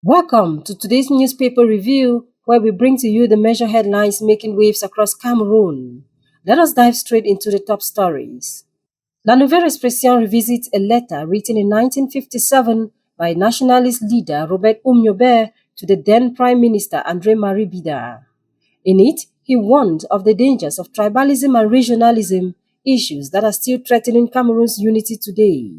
Welcome to today's newspaper review, where we bring to you the major headlines making waves across Cameroon. Let us dive straight into the top stories. La Nouvelle Expression revisits a letter written in 1957 by nationalist leader Robert Umnyobe to the then Prime Minister André-Marie Biya. In it, he warned of the dangers of tribalism and regionalism, issues that are still threatening Cameroon's unity today.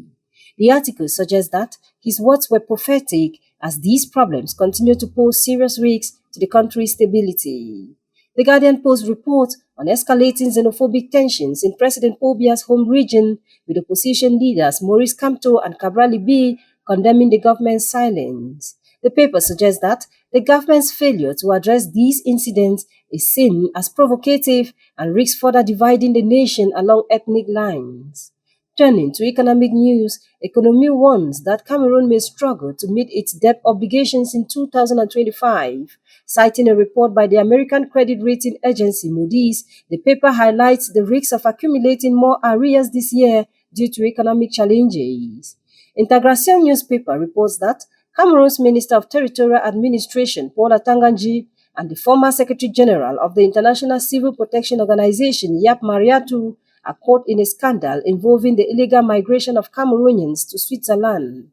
The article suggests that his words were prophetic as these problems continue to pose serious risks to the country's stability. The Guardian Post reports on escalating xenophobic tensions in President Paul Biya's home region, with opposition leaders Maurice Kamto and Cabral Libi condemning the government's silence. The paper suggests that the government's failure to address these incidents is seen as provocative and risks further dividing the nation along ethnic lines. Turning to economic news, Economy warns that Cameroon may struggle to meet its debt obligations in 2025. Citing a report by the American credit rating agency Moody's, the paper highlights the risks of accumulating more arrears this year due to economic challenges. Integration newspaper reports that Cameroon's Minister of Territorial Administration, Paul Atanganji, and the former Secretary General of the International Civil Protection Organization, Yap Mariatu, are caught in a scandal involving the illegal migration of Cameroonians to Switzerland.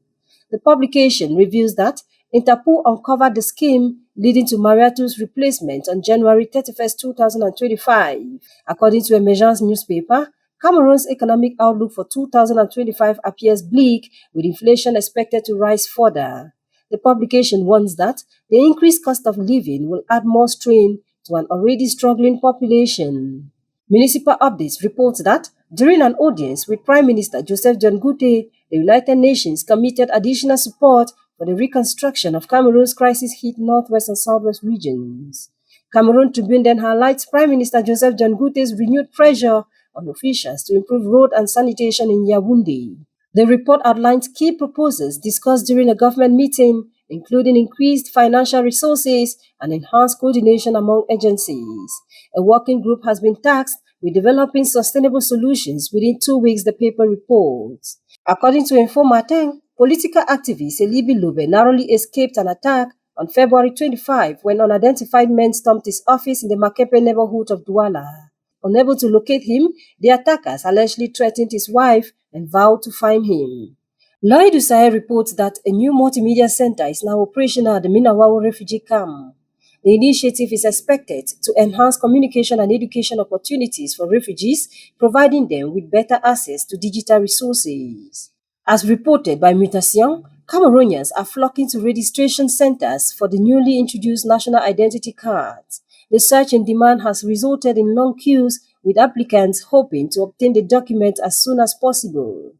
The publication reveals that Interpol uncovered the scheme leading to Mariatu's replacement on January 31, 2025. According to Emergence newspaper, Cameroon's economic outlook for 2025 appears bleak, with inflation expected to rise further. The publication warns that the increased cost of living will add more strain to an already struggling population. Municipal Updates reports that during an audience with Prime Minister Joseph John Goute, the United Nations committed additional support for the reconstruction of Cameroon's crisis-hit northwest and southwest regions. Cameroon Tribune then highlights Prime Minister Joseph John Goute's renewed pressure on officials to improve road and sanitation in Yaoundé. The report outlines key proposals discussed during a government meeting, including increased financial resources and enhanced coordination among agencies. A working group has been tasked with developing sustainable solutions within 2 weeks, the paper reports. According to Info Matin, political activist Elibi Lobe narrowly escaped an attack on February 25 when unidentified men stormed his office in the Makepe neighborhood of Douala. Unable to locate him, the attackers allegedly threatened his wife and vowed to find him. L'Oeil du Sahel reports that a new multimedia center is now operational at the Minawao refugee camp. The initiative is expected to enhance communication and education opportunities for refugees, providing them with better access to digital resources. As reported by Mutation, Cameroonians are flocking to registration centers for the newly introduced national identity cards. The surge in demand has resulted in long queues, with applicants hoping to obtain the document as soon as possible.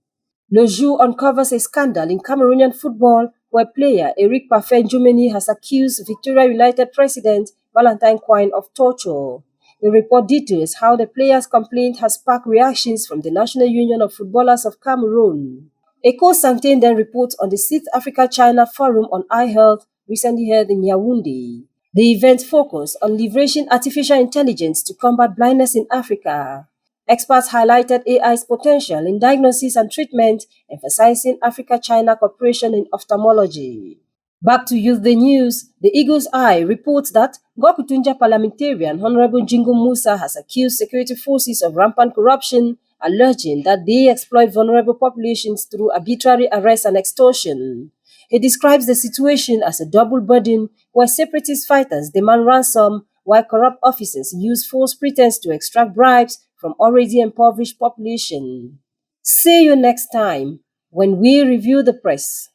Le Jour uncovers a scandal in Cameroonian football, where player Eric Parfait-Njumeni has accused Victoria United president Valentine Quine of torture. The report details how the player's complaint has sparked reactions from the National Union of Footballers of Cameroon. Echo Santain then reports on the 6th Africa-China Forum on Eye Health recently held in Yaoundé. The event focused on leveraging artificial intelligence to combat blindness in Africa. Experts highlighted AI's potential in diagnosis and treatment, emphasizing Africa-China cooperation in ophthalmology. Back to Youth the News, the Eagle's Eye reports that Gokutunja parliamentarian Honorable Jingo Musa has accused security forces of rampant corruption, alleging that they exploit vulnerable populations through arbitrary arrest and extortion. He describes the situation as a double burden, where separatist fighters demand ransom, while corrupt officers use false pretense to extract bribes from already impoverished population. See you next time when we review the press.